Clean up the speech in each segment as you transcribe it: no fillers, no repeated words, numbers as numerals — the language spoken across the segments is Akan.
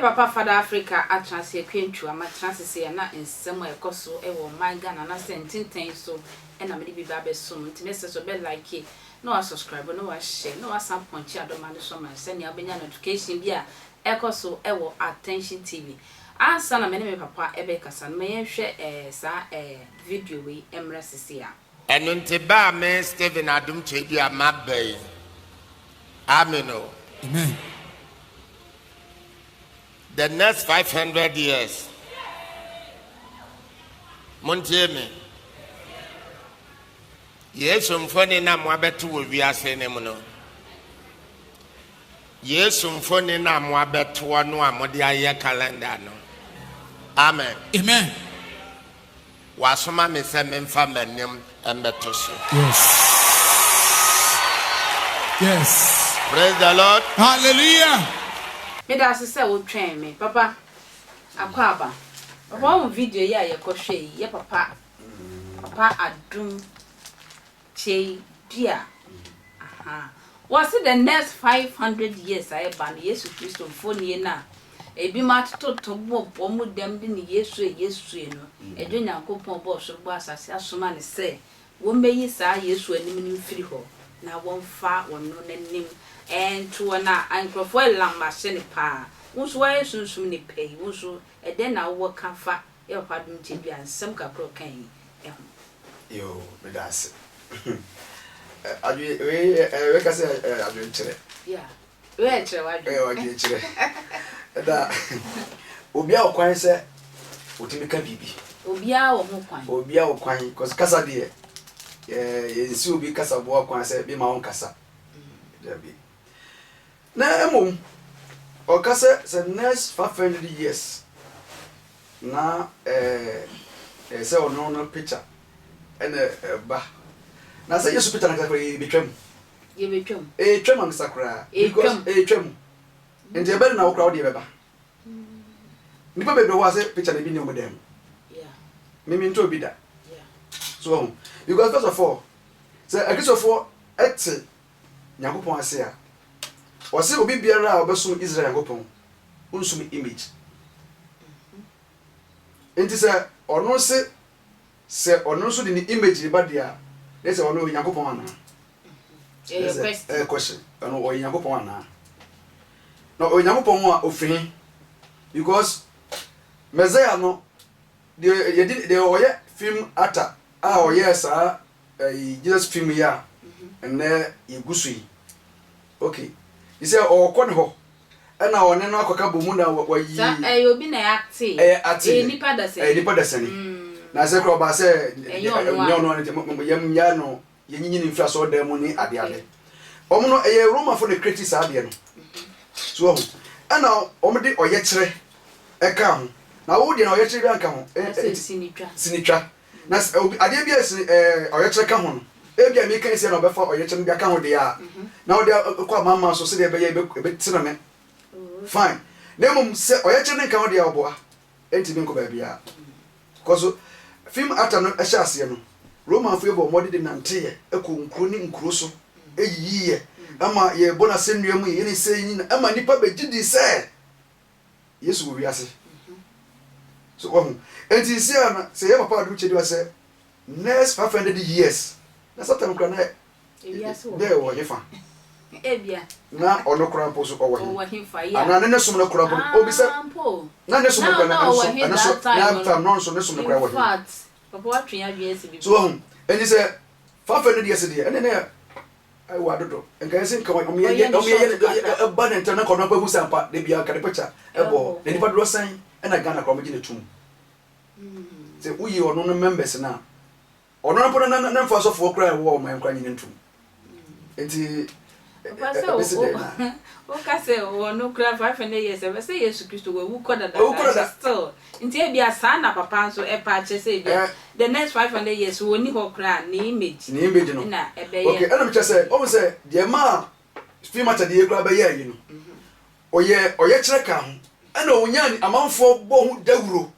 papa Father Africa atranse kwentu ama transese na ensem ekoso e wo my Ghana na sententen so e na me bi ba be so ntime so be like no wa subscribe no wa share no wa sam ponchi adoma no so man se ne abenya notification bi a ekoso e wo Attention TV ansa na me papa e be kasa no me hwe sa video we emra sisi a eno nte ba me Stephen Adum Chedi amabai ameno amen. The next 500 years. Montieme. Yesu mfoni na mwabetu wiase ne muno. Yesu mfoni na mwabetu wanu amode aye calendar no. Amen. Amen. Wasoma me se memfa manem embeto so. Yes. Praise the Lord. Hallelujah. me da se wo twen me papa akwaba papa wo video ya ye ko hwe ye papa Adum Chedi aha was it the next 500 years I ban Yesu Kristo mfoni na ebi ma toto bo mu dem de ne Yesu no edo Nyankopon bo so bo asase asoma ne se wo meyi sa Yesu anim ni mfiri ho na won fa won no nanim to na ankrofo lamba se pa wonso waye sunsum ne pay wonso ede na wo ka fa e Adum Chedi ansem kakro kan e yo me das we ka se adu nchire yeah we chere wa nchire da obi a okwan se otimi ka bibi obi a wo ho kwan obi a okwan cause kasa de yensi obi kasa bo okwan se bi ma won kasa dabi na emom o kasa se next 500 years na se ono no picture ene ba na se Yesu picture na ka betwam ye betwam twam am sakra because twam enti ebe na wo kra wo de beba nipa bebre wo ase picture na bi ne omodam yeah mimi nto bi da yeah so because first of all say akisofo eti Nyankopon ase a o se obi biara a obeso Israel Nyankopon unsum image enti se ono so de ni image ba dia they say ono Nyankopon ana question ono o Nyankopon ana no o Nyankopon a ofin because Messiah no de oye film actor a oye sa Jesus film ya and yegusu okay you say o kon ho na one no akoka bomu na wayi sa obi na acting nipa da sani na se kro ba se no yam ya no yenyinyi ni mfra so da mu ni ade omo no Roma for the critics ade no so na omo de oye kire eka ho na wo de na oye kire bi anka ho sinitwa na ade bi oye kire ka ho no ebia me kan se na obefa oye kire bi aka ho de ya na wo de kwa mama so se de be ye be tena me fine nemo se oye kire nka ho de ya oboa enti bi nko ba bia because film actor no ehya ase no Roman fo ebo modi de nante ekonkro ni nkro so eyiye ama ye bona senua mu ye ne se yin ama nipa begidi se Yesu wo wiase so wo enti se ana se ye papa Adum Chedi wa se next 500 years na satan kra na de wo hefa ebia na ono kra po so wo hefa ya ana ne som no kra po obi se na ne som no kra na so na tam no so ne som no kra wo papa watwe adwese bi so wo enti se 500 years de ene ne ai wa dodo enka se nka o me ye ba na internet ko no ba busa mpa de bia ka de picture ebo de nipa do san na Ghana ko mo gine tum se uyi ono no members na ono no po na mfa so fo kra wo man kra nyine tum enti o ka se o no kra 500 years e se Yesu Kristo we wu koda still enti e bia sa na papa so e pa che se bia the next 500 years wo ni ho kra ni image no na e be ye okay ana me se o se de ma film ata de kra be ye yi no oye kire ka ho ana onya amanfo bo hu dawuro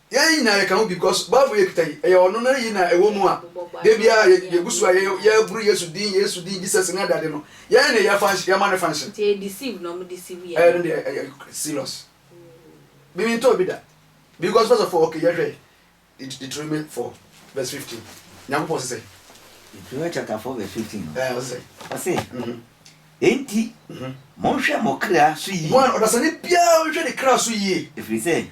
ye nyina ye ka ho because Bible ye kitai e ono na yi na ewo mu a de bia ye gusu a ye buru Yesu din Jesus na dade no ye na ye function ye man function they deceive no deceive ye no serious Meaning to be that. Because first of all, okay, you're Deuteronomy 4, verse 15. Nyankopɔn say. Deuteronomy chapter 4, verse 15. What's say? What's say? Enti. Monhwɛ mo kra so yi. One odasane bia hwɛ de kra so yi. If we say.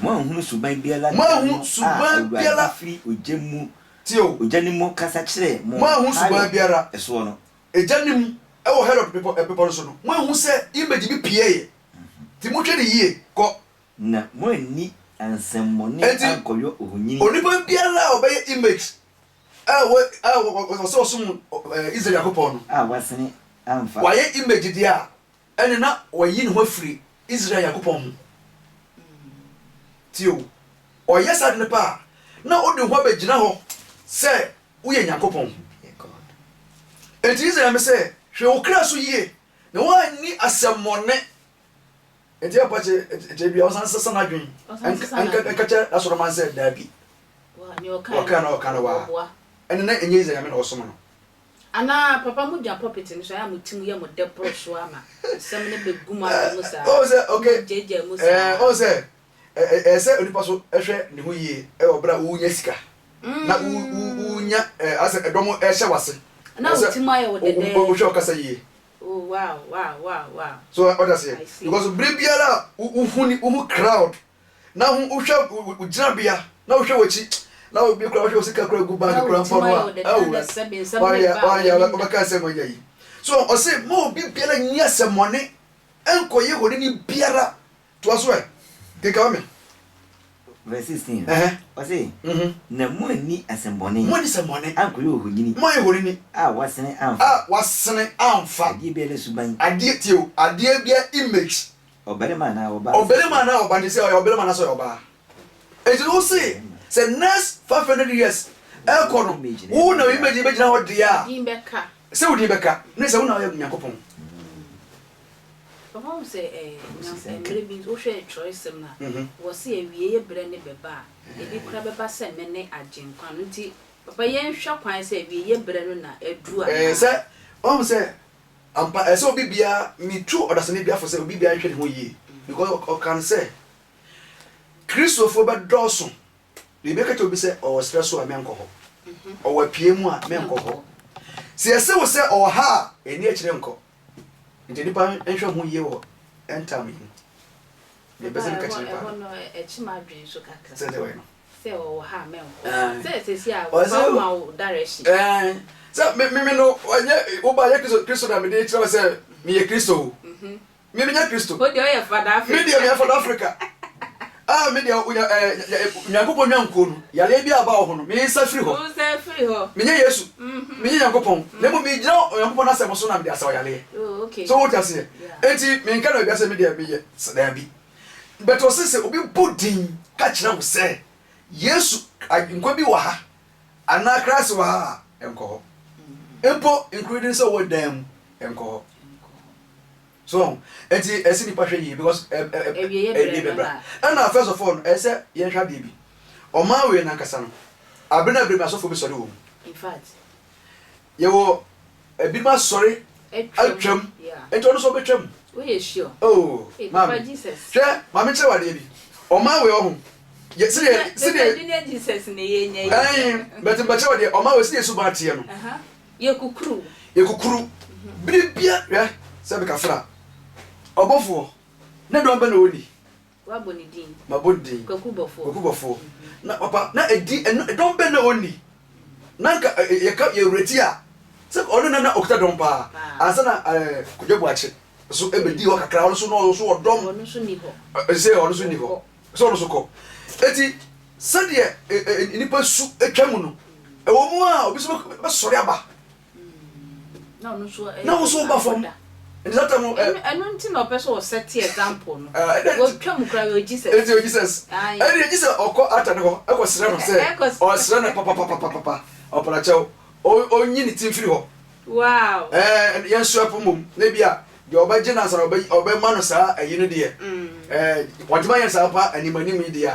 Mo hunu suban biala. Mo hunu suban biala firi ojemu. Tio. Ojanimu kasa kyerɛ mo. Mo hunu suban biara. Eso no. Ejanimu ewo head of people so no. Mo hunu sɛ image bi pie. Ti mo hwɛ de yi kɔ. Na mo ani ansemmɔne ankɔyɔ ohunyin. Onipa biara obɛyɛ image. So Israel Yakopon. Wasene amfa. Why image dia? And na wayi ne ho free Israel Yakopon. Tio. O yes ad ne pa. Na odi ho ba gina ho say wo ye Yakopon. And Israel me say, hwe wo kra so yie. Na wa ni asemmone. Enti apache bia osan sesa na dwen. Anka cha asoro man say dabi. Wa ni o kan wa. And na enye Israel me na osom no. Ana papa mu dia property no so ya mutim ye mo de pro so ama. Sem ne be guma mo sa. Oh say okay. Jeje mo sa. Oh say say onipa so ehwe ne ho yie obra wo nya sika. Na wo nya ase edomo ehye wase. Na mutim aye wo de de. Wo hwe okasa yie. Oh wow. So what say? Because bribiara wo crowd. Na wo hwe wo gina bia. Na wo hwe wachi. Na obi kura wo sika kura gu bag kura mfo no a baka se monya yi so o say mo obi biara nyi asemone enkoye hore ni biara to aso e ke ka me verse 16 o say na mo ani asembone mo ni semone ankoye ohonyini mo ye hore ni wasene amfa amfa adi biara suban adi tio adi bia image oberema na oba ni say oberema na so oba e do say say next 500 years ekono wo na image na ho dia Dimbeka say wo Dimbeka ne say wo na Yakopon papa mo say maybe wo hwe choice na wo say awie ye bre ne beba e bi kura beba say me ne agenkwa no nti papa ye hwa kwan say awie ye bre no na adu a say o say ampa say obi bia me tu odasane bia for say obi bia hwe ne ho yie because o can say Christopher be doso the make to be say or stress so amenko ho or pie mu a menko ho se ese wo say or ha eni a kire nko nti nipa enhwe ho yie wo enter me the person ka kire pa no e chima dwen so kakra say the way no say or ha menko say si a wo direction so me no wo ba ye Kristo na me dey kire say me ye Kristo me nya Kristo ho dey o ye Father Africa me dey me Father Africa me dia Yakopon nyanko no yale bia ba ho no me nsa firi ho me nya Yesu me nya Yakopon le mo me gira Yakopon na semo so na me dia sa yale okay so what you say enti me nka na bia say me dia me ye da bi but o se obi bodin ka kira wo say Yesu nkwa bi wa ha ana Christ wa ha enko ho empo including so what them enko ho so enti esi ni pahwe yi because and first of all ese ye hwa de bi o ma we na nkasa no abena bre ma so fo bi sori wo in fact ye wo bi ma sori atwam enti ono so betwam we ye sure oh Papa Jesus hwe ma me kire wade bi o ma we o ye si Jesus ne ye nya but ba kire wade o ma we si yesu ba tie no ye kukuru bibia hwe se be kafra obofo na do ba na oni wa boni din ma bodi kokubofo na papa na edi don be na oni na ka ye reti a se ono na okta don pa asa na kudjebu ache so ebedi ho kakra ono so no so odom ono so ni ho se ono so ni ho so ono so ko eti sade nipa su etwamu no ewo mu a obi so be sori aba na ono so ba fom and that time I don't think no person was set example no wo twam kra we Jesus and Jesus oko ata ne ho ekosere no say o sere na papa opala chew o nyi ni timfiri ho wow yen so apomom na bia de obaje na sara oba ma no sa ayi no de wajima yen sa pa animani mi de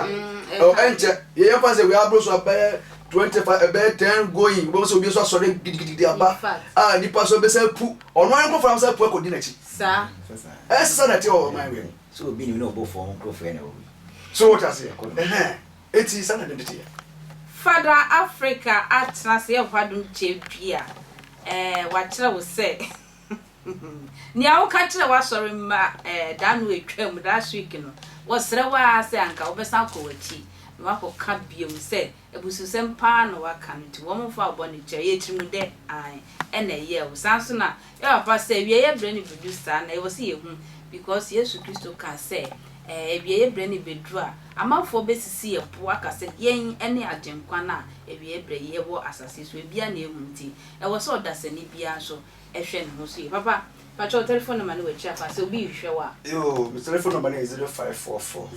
o enche ye pa say we abro so ba 25 about 10 going we so be so sore gidigidi aba nipa so be say pu ono an ko from say pu ko di na chi sa sa na ti o man we so be ni no bo for on crofre na o So what I say? Eti sana identity. Father Africa atna se hwadum chepia. Wachira wo say. Nia wo ka kire wa sori ma danu etwam last week no. Wo sere wa say anka wo besa ko wachi. No akoka biom say ebususem pa no waka nti wo mo fa oboni kire ye tirimu de ai ena ye wo sanso na e papa say wie ye bre ni producer na e wo say ehu because Jesus Christo can say wie ye bre ni bedru a amanfo besisi ye po aka say yen ene agenkwa na wie bre ye wo asase so bia na ehu nti e wo so odasani bia so ehwe ne ho so ye papa pacho telephone number no we chia pa so bi hwe wa yo my telephone number is 0544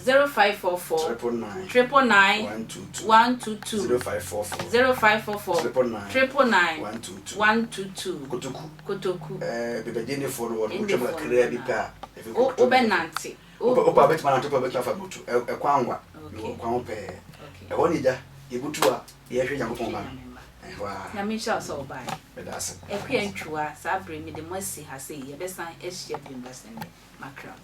999 122 0544 122 kotoku bebe ni phone wo ko twa krea bi pa o benanti o pa bet man to pa bet fa butu e kwangwa kwan pe e woni ja yebutu a ye hwe Nyankopon ba na me sha so bai medase e kwantwa sa bre me de mo si ha se ye besan e hye bi mbasende makra